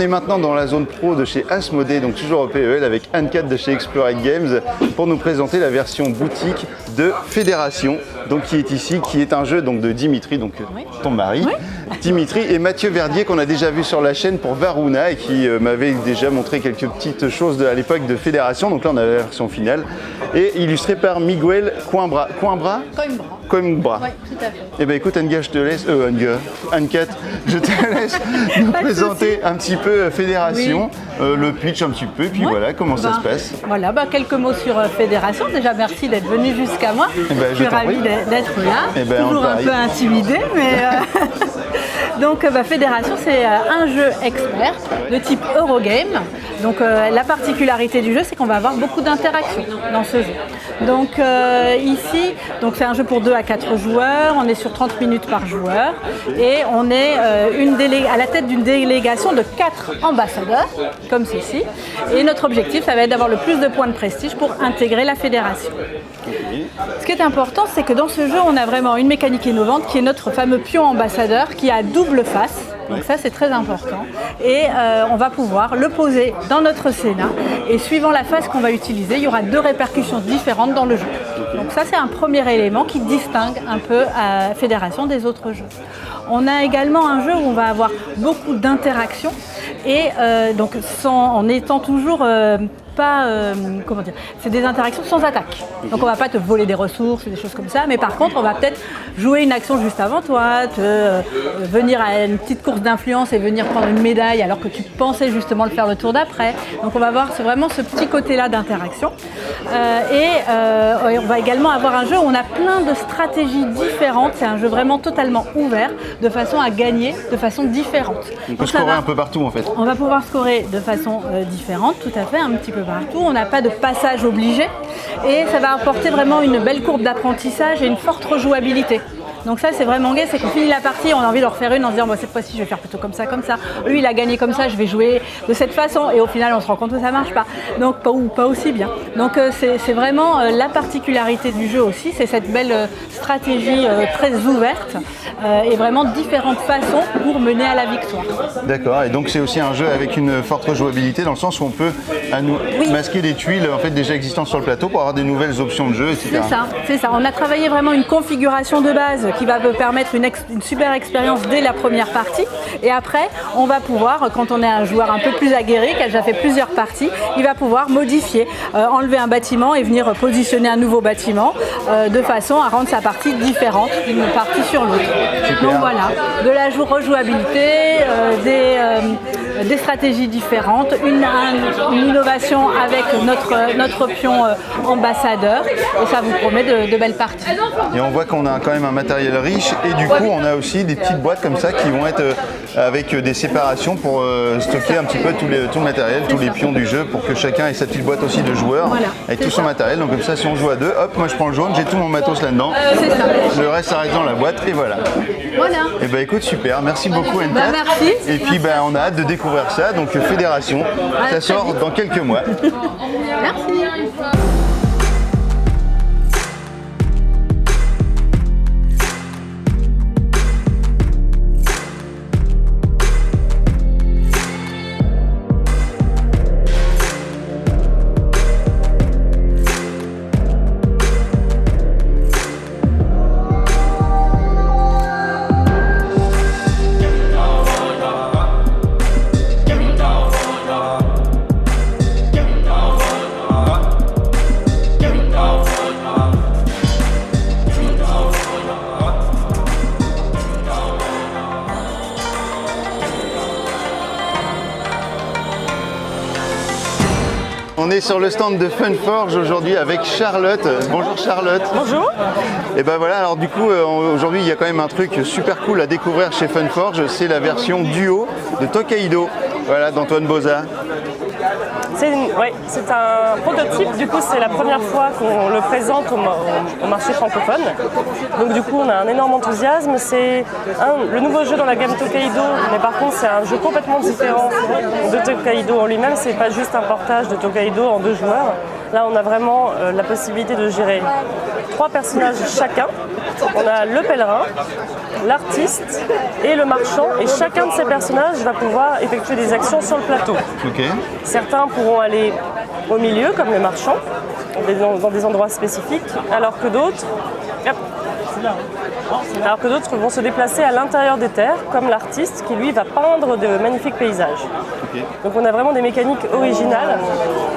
est maintenant dans la zone pro de chez Asmodée, donc toujours au PEL, avec Anne-Cat de chez Explored Games pour nous présenter la version boutique de Fédération, donc qui est ici, qui est un jeu donc de Dimitri, donc ton mari, Dimitri, et Mathieu Verdier qu'on a déjà vu sur la chaîne pour Varuna et qui m'avait déjà montré quelques petites choses à l'époque de Fédération. Donc là on a la version finale et illustré par Miguel Coimbra. Coimbra. Oui, tout à fait. Eh bien écoute Anga, je te laisse, Anne-Cat, je te laisse nous présenter un petit peu Fédération, le pitch un petit peu, et puis voilà, comment ça se passe. Voilà, quelques mots sur Fédération. Déjà, merci d'être venu jusqu'à moi. Je suis ravie d'être là, toujours un peu intimidée, mais... Donc Fédération, c'est un jeu expert de type Eurogame. Donc la particularité du jeu, c'est qu'on va avoir beaucoup d'interactions dans ce jeu. Donc ici, c'est un jeu pour 2 à 4 joueurs, on est sur 30 minutes par joueur et on est à la tête d'une délégation de 4 ambassadeurs, comme ceci. Et notre objectif, ça va être d'avoir le plus de points de prestige pour intégrer la fédération. Ce qui est important, c'est que dans ce jeu, on a vraiment une mécanique innovante qui est notre fameux pion ambassadeur qui a double face. Donc ça, c'est très important. Et on va pouvoir le poser dans notre Sénat. Et suivant la phase qu'on va utiliser, il y aura 2 répercussions différentes dans le jeu. Donc ça, c'est un premier élément qui distingue un peu Fédération des autres jeux. On a également un jeu où on va avoir beaucoup d'interactions et donc en étant toujours c'est des interactions sans attaque. Donc on va pas te voler des ressources, des choses comme ça, mais par contre on va peut-être jouer une action juste avant toi, venir à une petite course d'influence et venir prendre une médaille alors que tu pensais justement le faire le tour d'après. Donc on va voir vraiment ce petit côté-là d'interaction. Et on va également avoir un jeu où on a plein de stratégies différentes. C'est un jeu vraiment totalement ouvert, de façon à gagner de façon différente. On peut scorer un peu partout en fait. On va pouvoir scorer de façon différente, tout à fait, un petit peu partout. On n'a pas de passage obligé et ça va apporter vraiment une belle courbe d'apprentissage et une forte rejouabilité. Donc ça c'est vraiment gai, c'est qu'on finit la partie, on a envie de refaire une en se disant cette fois-ci je vais faire plutôt comme ça. Lui il a gagné comme ça, je vais jouer de cette façon et au final on se rend compte que ça marche pas. Donc pas aussi bien. Donc c'est vraiment la particularité du jeu aussi, c'est cette belle stratégie très ouverte et vraiment différentes façons pour mener à la victoire. D'accord, et donc c'est aussi un jeu avec une forte rejouabilité dans le sens où on peut masquer des tuiles en fait déjà existantes sur le plateau pour avoir des nouvelles options de jeu, etc. C'est ça. On a travaillé vraiment une configuration de base qui va me permettre une super expérience dès la première partie. Et après, on va pouvoir, quand on est un joueur un peu plus aguerri, qui a déjà fait plusieurs parties, il va pouvoir modifier, enlever un bâtiment et venir positionner un nouveau bâtiment de façon à rendre sa partie différente d'une partie sur l'autre. Donc voilà, de la rejouabilité, des stratégies différentes, une innovation avec notre pion ambassadeur et ça vous promet de belles parties. Et on voit qu'on a quand même un matériel riche et du coup on a aussi des petites boîtes comme ça qui vont être avec des séparations pour stocker un petit peu tout le matériel, tous les pions du jeu pour que chacun ait sa petite boîte aussi de joueurs avec tout son matériel. Donc comme ça si on joue à 2, hop, moi je prends le jaune, j'ai tout mon matos là-dedans, le reste ça reste dans la boîte et voilà. Et bah écoute, super, merci beaucoup Anne-Cat. Merci. Et puis on a hâte de découvrir ça, donc Fédération, ça sort dans quelques mois. Merci. On est sur le stand de Funforge aujourd'hui avec Charlotte. Bonjour Charlotte. Bonjour. Et ben voilà, alors du coup aujourd'hui il y a quand même un truc super cool à découvrir chez Funforge, c'est la version duo de Tokaido, voilà, d'Antoine Boza. C'est un prototype, du coup c'est la première fois qu'on le présente au marché francophone. Donc du coup on a un énorme enthousiasme, c'est le nouveau jeu dans la gamme Tokaido, mais par contre c'est un jeu complètement différent de Tokaido en lui-même, c'est pas juste un portage de Tokaido en 2 joueurs. Là, on a vraiment la possibilité de gérer 3 personnages chacun. On a le pèlerin, l'artiste et le marchand. Et chacun de ces personnages va pouvoir effectuer des actions sur le plateau. Okay. Certains pourront aller au milieu, comme le marchand, dans des endroits spécifiques, alors que d'autres vont se déplacer à l'intérieur des terres, comme l'artiste qui lui va peindre de magnifiques paysages. Okay. Donc on a vraiment des mécaniques originales,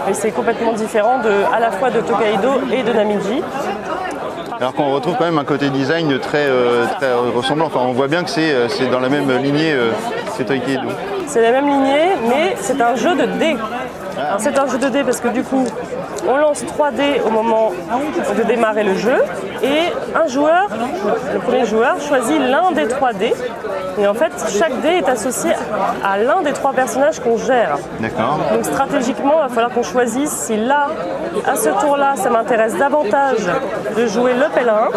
et c'est complètement différent à la fois de Tokaido et de Namiji. Alors qu'on retrouve quand même un côté design très ressemblant, enfin on voit bien que c'est dans la même lignée que Tokaido. C'est la même lignée, mais c'est un jeu de dés. Alors c'est un jeu de dés parce que du coup, on lance 3 dés au moment de démarrer le jeu et un joueur, le premier joueur, choisit l'un des 3 dés. Et en fait, chaque dé est associé à l'un des 3 personnages qu'on gère. D'accord. Donc stratégiquement, il va falloir qu'on choisisse si là, à ce tour-là, ça m'intéresse davantage de jouer le pèlerin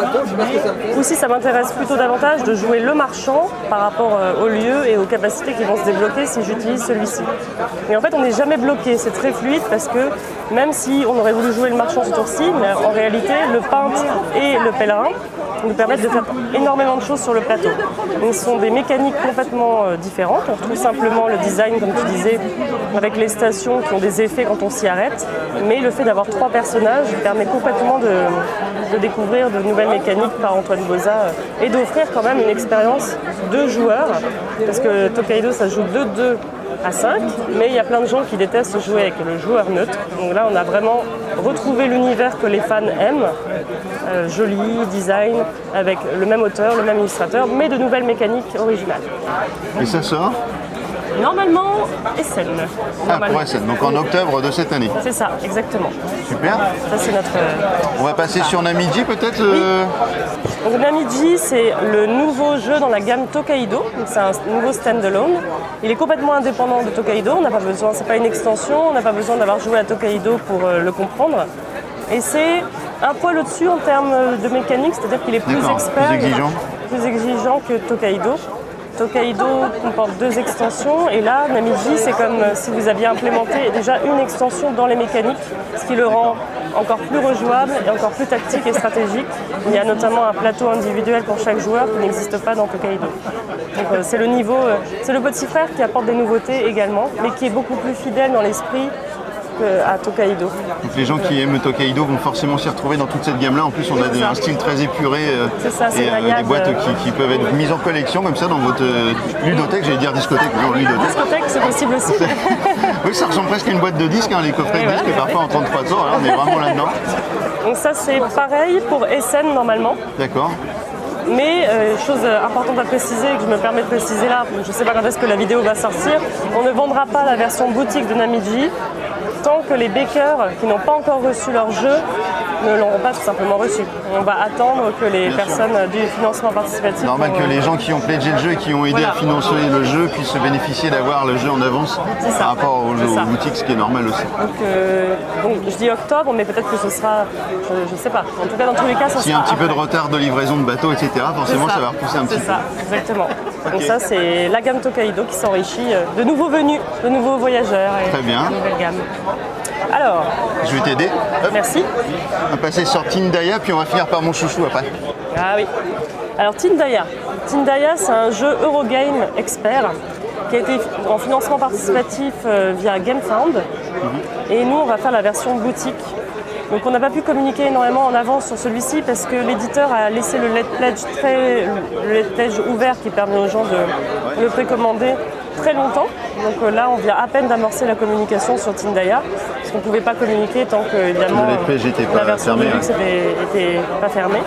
ou si ça m'intéresse plutôt davantage de jouer le marchand par rapport au lieu et aux capacités qui vont se débloquer si j'utilise celui-ci. Et en fait, on n'est jamais bloqué, c'est très fluide parce que même si on aurait voulu jouer le marchand ce tour-ci, mais en réalité, le peintre et le pèlerin nous permettent de faire énormément de choses sur le plateau. Donc, ce sont des mécaniques complètement différentes. On retrouve simplement le design, comme tu disais, avec les stations qui ont des effets quand on s'y arrête. Mais le fait d'avoir 3 personnages permet complètement de découvrir de nouvelles mécaniques par Antoine Boza et d'offrir quand même une expérience de joueurs. Parce que Tokaido, ça se joue de 2 à 5, mais il y a plein de gens qui détestent jouer avec le joueur neutre. Donc là, on a vraiment retrouvé l'univers que les fans aiment, joli, design, avec le même auteur, le même illustrateur, mais de nouvelles mécaniques originales. Et ça sort ? Normalement, Essen. Ah, pour Essen, donc en octobre de cette année. C'est ça, exactement. Super. Ça, c'est notre... On va passer sur Namiji peut-être Oui. Donc Namiji, c'est le nouveau jeu dans la gamme Tokaido. C'est un nouveau standalone. Il est complètement indépendant de Tokaido. On n'a pas besoin, c'est pas une extension. On n'a pas besoin d'avoir joué à Tokaido pour le comprendre. Et c'est un poil au-dessus en termes de mécanique, c'est-à-dire qu'il est plus expert, plus exigeant que Tokaido. Tokaido comporte 2 extensions et là, Namiji, c'est comme si vous aviez implémenté déjà une extension dans les mécaniques, ce qui le rend encore plus rejouable et encore plus tactique et stratégique. Il y a notamment un plateau individuel pour chaque joueur qui n'existe pas dans Tokaido. Donc c'est le petit frère qui apporte des nouveautés également, mais qui est beaucoup plus fidèle dans l'esprit à Tokaido. Donc les gens qui aiment Tokaido vont forcément s'y retrouver dans toute cette gamme-là. En plus, on a un style très épuré et des boîtes qui peuvent être mises en collection comme ça dans votre ludothèque. J'allais dire discothèque, non, ludothèque. Discothèque, c'est possible aussi. Oui, ça ressemble presque à une boîte de disques, les coffrets de disques, parfois en 33 tours. Alors, on est vraiment là-dedans. Donc ça, c'est pareil pour Essen normalement. D'accord. Mais chose importante à préciser, que je me permets de préciser là, je ne sais pas quand est-ce que la vidéo va sortir, on ne vendra pas la version boutique de Namiji tant que les backers qui n'ont pas encore reçu leur jeu ne l'auront pas tout simplement reçu. On va attendre que les personnes du financement participatif... Normal que les gens qui ont pledgé le jeu et qui ont aidé à financer le jeu puissent bénéficier d'avoir le jeu en avance par rapport aux boutiques, ce qui est normal aussi. Donc je dis octobre, mais peut-être que ce sera... Je ne sais pas. En tout cas, dans tous les cas, ça sera... S'il y a un petit peu de retard de livraison de bateaux, etc., forcément, ça va repousser un petit peu. C'est ça, exactement. Okay. Donc ça, c'est la gamme Tokaido qui s'enrichit de nouveaux venus, de nouveaux voyageurs et très bien. De nouvelles gammes. Alors... Je vais t'aider. Merci. On va passer sur Tindaya, puis on va finir par mon chouchou après. Ah oui. Alors Tindaya. Tindaya, c'est un jeu Eurogame expert qui a été en financement participatif via GameFound. Et nous, on va faire la version boutique. Donc on n'a pas pu communiquer énormément en avance sur celui-ci parce que l'éditeur a laissé le Let Pledge ouvert qui permet aux gens de le précommander très longtemps. Donc là, on vient à peine d'amorcer la communication sur Tindaya parce qu'on ne pouvait pas communiquer tant que évidemment la version Linux n'était pas fermée.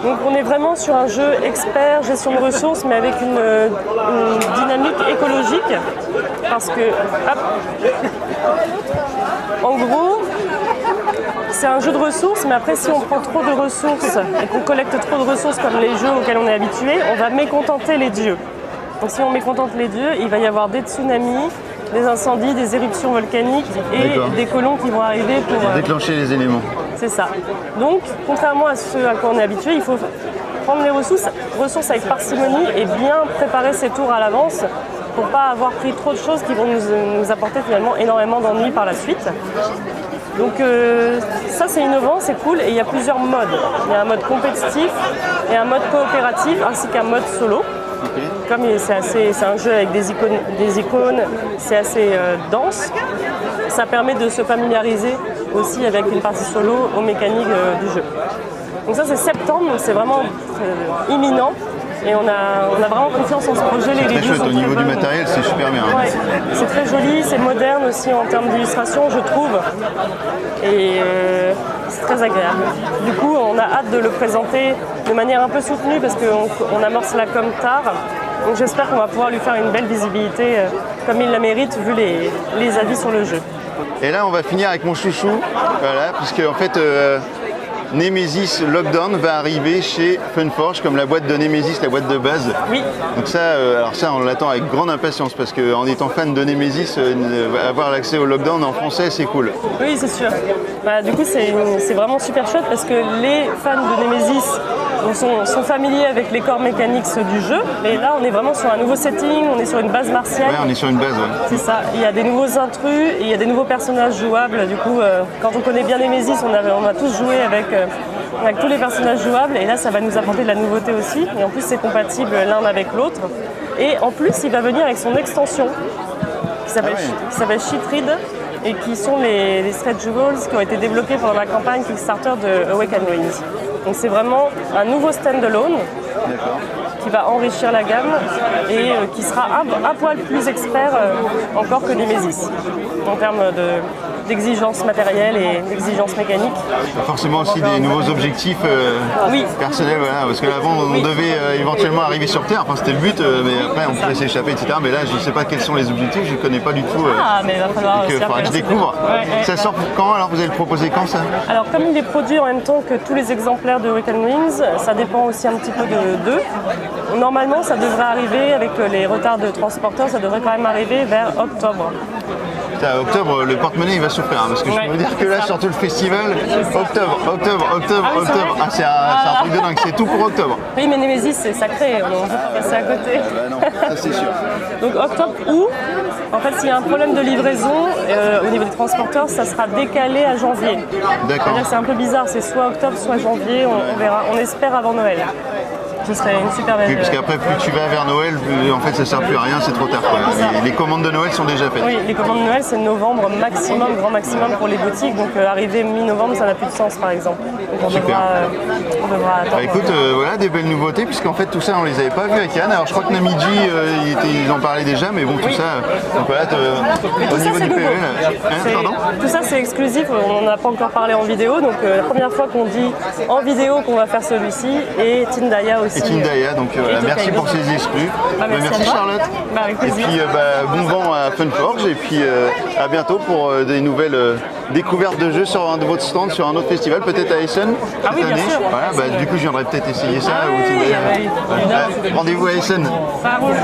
Donc on est vraiment sur un jeu expert, gestion de ressources, mais avec une dynamique écologique parce que, en gros, c'est un jeu de ressources, mais après si on prend trop de ressources et qu'on collecte trop de ressources comme les jeux auxquels on est habitué, on va mécontenter les dieux. Donc si on mécontente les dieux, il va y avoir des tsunamis, des incendies, des éruptions volcaniques et des colons qui vont arriver pour... déclencher les éléments. C'est ça. Donc, contrairement à ce à quoi on est habitué, il faut prendre les ressources avec parcimonie et bien préparer ses tours à l'avance pour ne pas avoir pris trop de choses qui vont nous apporter finalement énormément d'ennuis par la suite. Donc ça c'est innovant, c'est cool et il y a plusieurs modes. Il y a un mode compétitif et un mode coopératif ainsi qu'un mode solo. Comme c'est un jeu avec des icônes, c'est assez dense, ça permet de se familiariser aussi avec une partie solo aux mécaniques du jeu. Donc ça c'est septembre, donc c'est vraiment imminent. Et on a vraiment confiance en ce projet. C'est très chouette, au niveau du matériel, c'est super bien. Ouais, c'est très joli, c'est moderne aussi en termes d'illustration, je trouve. Et c'est très agréable. Du coup, on a hâte de le présenter de manière un peu soutenue parce qu'on amorce la com tard. Donc j'espère qu'on va pouvoir lui faire une belle visibilité comme il la mérite vu les avis sur le jeu. Et là, on va finir avec mon chouchou, voilà, puisque en fait, Nemesis Lockdown va arriver chez Funforge comme la boîte de Nemesis, la boîte de base. Oui. Donc ça, alors ça, on l'attend avec grande impatience parce qu'en étant fan de Nemesis, avoir l'accès au Lockdown en français, c'est cool. Oui, c'est sûr. Bah, du coup, c'est vraiment super chouette parce que les fans de Nemesis sont familiers avec les corps mécaniques du jeu. Et là, on est vraiment sur un nouveau setting, on est sur une base martiale. Ouais, on est sur une base, ouais. C'est ça. Il y a des nouveaux intrus et il y a des nouveaux personnages jouables. Du coup, quand on connaît bien Nemesis, on a tous joué avec tous les personnages jouables. Et là, ça va nous apporter de la nouveauté aussi. Et en plus, c'est compatible l'un avec l'autre. Et en plus, il va venir avec son extension qui s'appelle Sheetread et qui sont les stretch jewels qui ont été développés pendant la campagne Kickstarter de Awaken Wings. Donc c'est vraiment un nouveau standalone qui va enrichir la gamme et qui sera un poil plus expert encore que Nemesis en termes d'exigences matérielles et d'exigences mécaniques. Forcément aussi des nouveaux objectifs personnels, voilà, parce qu'avant on devait éventuellement arriver sur Terre, enfin, c'était le but, mais après on pouvait s'échapper, etc. Mais là je ne sais pas quels sont les objectifs, je ne connais pas du tout. Mais il va falloir faudra que je découvre. Ça sort quand alors? Vous allez le proposer quand ça? Alors comme il est produit en même temps que tous les exemplaires de Awaken Wings, ça dépend aussi un petit peu d'eux. Normalement ça devrait arriver avec les retards de transporteurs, ça devrait quand même arriver vers octobre. Octobre, le porte-monnaie il va souffrir, hein, parce que je peux vous dire que là, sur tout le festival, octobre. Ah, c'est un truc de dingue, c'est tout pour octobre. Oui, mais Nemesis, c'est sacré, on peut pas passer à côté. Non, ça c'est sûr. Donc octobre ou, en fait, s'il y a un problème de livraison au niveau des transporteurs, ça sera décalé à janvier. D'accord. C'est-à-dire que c'est un peu bizarre, c'est soit octobre, soit janvier, on verra, on espère avant Noël. Ce serait une super belle... Oui, parce qu'après, plus tu vas vers Noël, plus, en fait, ça ne sert plus à rien, c'est trop tard. Les commandes de Noël sont déjà faites. Oui, les commandes de Noël, c'est novembre maximum, grand maximum pour les boutiques. Donc, arriver mi-novembre, ça n'a plus de sens, par exemple. Donc, on devra attendre. Écoute, voilà, des belles nouveautés, puisqu'en fait, tout ça, on les avait pas vus à Cannes. Alors, je crois que Namiji, ils en parlaient déjà, mais bon, tout ça... Donc voilà, au niveau du PV, tout ça, c'est exclusif. On n'en a pas encore parlé en vidéo. Donc, la première fois qu'on dit en vidéo qu'on va faire celui-ci, et Tindaya aussi. Et Tindaya, donc voilà, merci pour ces exclus. Merci Charlotte. Avec plaisir. Et puis bon vent à Funforge et puis à bientôt pour des nouvelles découvertes de jeux sur un de votre stand, sur un autre festival, peut-être à Essen cette année. Bien sûr. Voilà, du coup je viendrai peut-être essayer ça. Rendez-vous à Essen. Ça roule.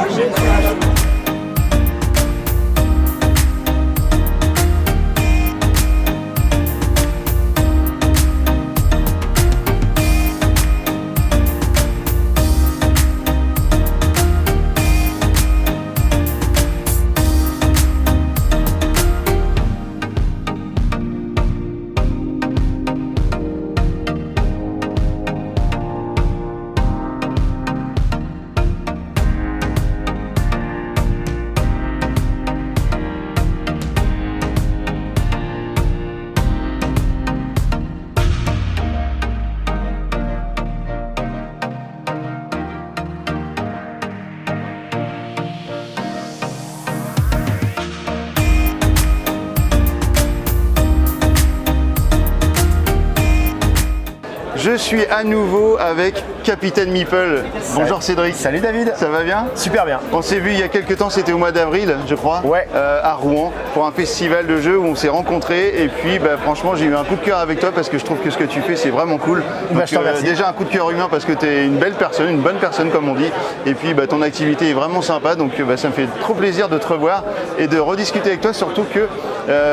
Je suis à nouveau avec Capitaine Meeple. Bonjour Cédric. Salut David. Ça va bien? Super bien. On s'est vu il y a quelques temps, c'était au mois d'avril, je crois, ouais. À Rouen, pour un festival de jeux où on s'est rencontrés. Et puis franchement, j'ai eu un coup de cœur avec toi parce que je trouve que ce que tu fais, c'est vraiment cool. Donc, je te remercie. Déjà un coup de cœur humain parce que tu es une belle personne, une bonne personne comme on dit. Et puis ton activité est vraiment sympa. Donc ça me fait trop plaisir de te revoir et de rediscuter avec toi. Surtout que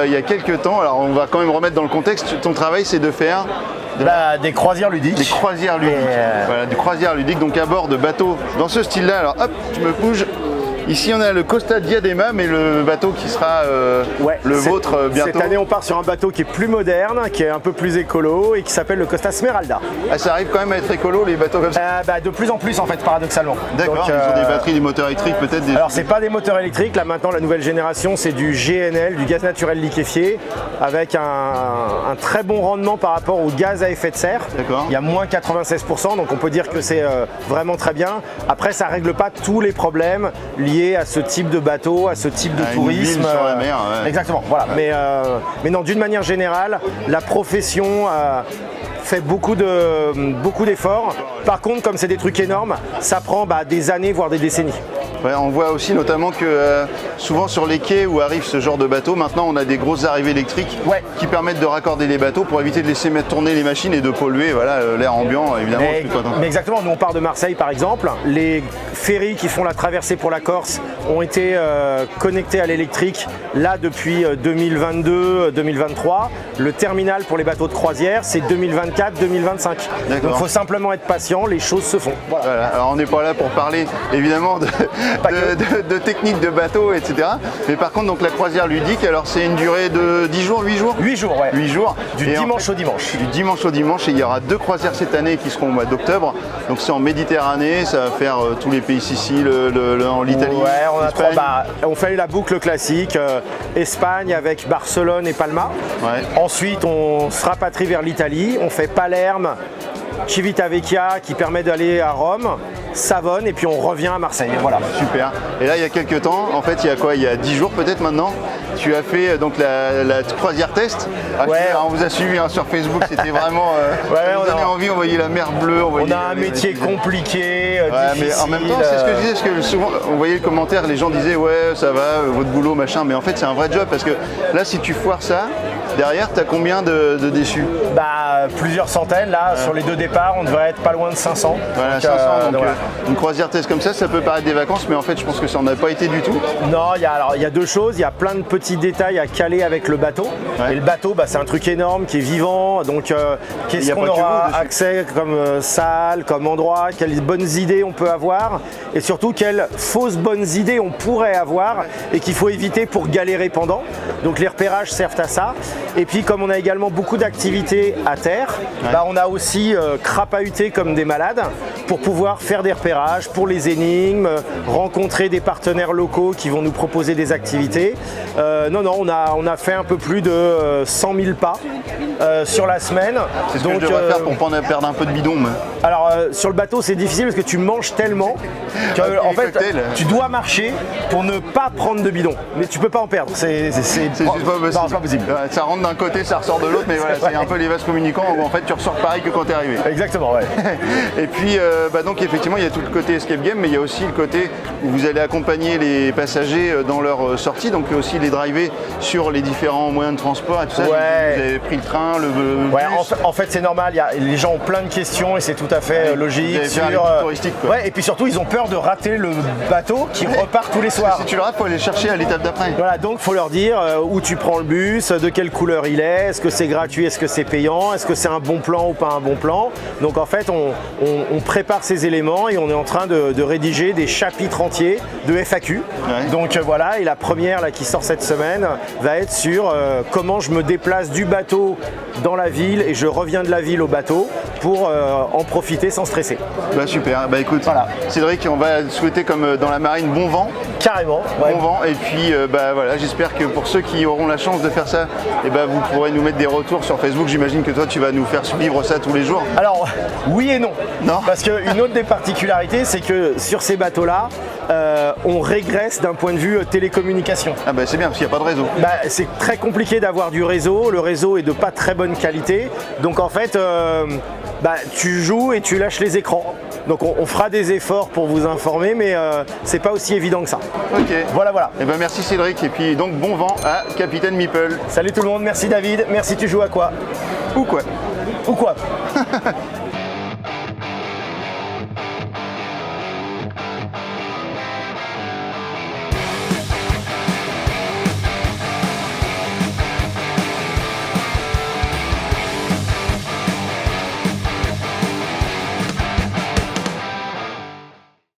il y a quelques temps, alors on va quand même remettre dans le contexte, ton travail c'est de faire... des croisières ludiques. Des croisières ludiques. Voilà, des croisières ludiques, donc à bord de bateaux dans ce style-là. Alors hop, je me bouge. Ici on a le Costa Diadema, mais le bateau qui sera le vôtre bientôt. Cette année on part sur un bateau qui est plus moderne, qui est un peu plus écolo et qui s'appelle le Costa Smeralda. Ah, ça arrive quand même à être écolo les bateaux comme ça? De plus en plus en fait, paradoxalement. D'accord, ils ont des batteries, des moteurs électriques peut-être Alors c'est pas des moteurs électriques, là maintenant la nouvelle génération c'est du GNL, du gaz naturel liquéfié, avec un très bon rendement par rapport au gaz à effet de serre. Il y a moins 96%, donc on peut dire que c'est vraiment très bien. Après ça règle pas tous les problèmes liés à ce type de bateau, à ce type de tourisme. Sur la mer, Exactement, voilà. Mais non, d'une manière générale, la profession fait beaucoup d'efforts. Par contre, comme c'est des trucs énormes, ça prend des années, voire des décennies. Ouais, on voit aussi notamment que souvent sur les quais où arrive ce genre de bateau, maintenant on a des grosses arrivées électriques qui permettent de raccorder les bateaux pour éviter de laisser tourner les machines et de polluer l'air ambiant évidemment. Mais exactement, nous on part de Marseille par exemple, les ferries qui font la traversée pour la Corse ont été connectés à l'électrique là depuis 2022-2023. Le terminal pour les bateaux de croisière c'est 2024-2025. Donc il faut simplement être patient, les choses se font. Voilà. Alors on n'est pas là pour parler évidemment de techniques de bateau, etc. Mais par contre, donc la croisière ludique, alors c'est une durée de 10 jours, 8 jours 8 jours, ouais. 8 jours. Du dimanche au dimanche. Du dimanche au dimanche, et il y aura 2 croisières cette année qui seront au mois d'octobre. Donc c'est en Méditerranée, ça va faire tous les pays, Sicile, l'Italie. Ouais, on fait la boucle classique, Espagne avec Barcelone et Palma. Ouais. Ensuite, on se rapatrie vers l'Italie, on fait Palerme, Civitavecchia qui permet d'aller à Rome, Savone et puis on revient à Marseille. Voilà. Super. Et là il y a quelques temps, en fait il y a quoi? Il y a 10 jours peut-être maintenant, tu as fait donc la croisière test. On vous a suivi sur Facebook, c'était vraiment on donnait envie, on voyait la mer bleue. On a un métier compliqué, difficile. Mais en même temps c'est ce que je disais, parce que souvent on voyait le commentaire, les gens disaient ouais ça va, votre boulot machin, mais en fait c'est un vrai job parce que là si tu foires ça, derrière tu as combien de déçus? Plusieurs centaines, là sur les 2 départs on devrait être pas loin de 500. Voilà, donc, 500, donc une croisière test comme ça peut paraître des vacances, mais en fait je pense que ça n'en a pas été du tout. Non, il y a 2 choses, il y a plein de petits détails à caler avec le bateau. Et le bateau c'est un truc énorme qui est vivant, donc qu'est-ce qu'on aura accès comme salle, comme endroit, quelles bonnes idées on peut avoir et surtout quelles fausses bonnes idées on pourrait avoir et qu'il faut éviter pour galérer pendant. Donc les repérages servent à ça. Et puis comme on a également beaucoup d'activités à terre, on a aussi crapahuté comme des malades pour pouvoir faire des repérages pour les énigmes, rencontrer des partenaires locaux qui vont nous proposer des activités. On a fait un peu plus de 100 000 pas sur la semaine. C'est ce que je devrais faire pour pas perdre un peu de bidon. Alors sur le bateau c'est difficile parce que tu manges tellement que en fait tu dois marcher pour ne pas prendre de bidon. Mais tu peux pas en perdre. C'est pas possible. Ça rentre d'un côté, ça ressort de l'autre, mais voilà, c'est un peu les vases communicants où en fait tu ressors pareil que quand tu es arrivé. Exactement, ouais. Et puis donc effectivement il y a tout le côté escape game, mais il y a aussi le côté où vous allez accompagner les passagers dans leur sortie, donc aussi les driver sur les différents moyens de transport et tout ça. Vous avez pris le train, le bus. En fait c'est normal, les gens ont plein de questions et c'est tout à fait logique. Touristique, quoi. Et puis surtout ils ont peur de rater le bateau qui repart tous les soirs. Si tu le rates, il faut aller chercher à l'étape d'après. Voilà, donc il faut leur dire où tu prends le bus, de quelle couleur il est que c'est gratuit, est-ce que c'est payant, est-ce que c'est un bon plan ou pas un bon plan. Donc en fait on prépare ces éléments et on est en train de rédiger des chapitres entiers de FAQ. Donc voilà, et la première là, qui sort cette semaine va être sur comment je me déplace du bateau dans la ville et je reviens de la ville au bateau pour en profiter sans stresser. Super, écoute, voilà. Cédric, on va souhaiter comme dans la marine bon vent. Carrément. Bon vent, et puis j'espère que pour ceux qui auront la chance de faire ça, vous pourrez nous mettre des retours sur Facebook. J'imagine que toi tu vas nous faire suivre ça tous les jours. Alors oui et non. Parce qu'une autre des particularités c'est que sur ces bateaux là on régresse d'un point de vue télécommunication. C'est bien parce qu'il n'y a pas de réseau. C'est très compliqué d'avoir du réseau, le réseau est de pas très bonne qualité, donc en fait tu joues et tu lâches les écrans. Donc on fera des efforts pour vous informer, mais c'est pas aussi évident que ça. Ok. Voilà. Merci Cédric, et puis donc bon vent à Capitaine Meeple. Salut tout le monde, merci David, merci. Tu joues à quoi? Ou quoi?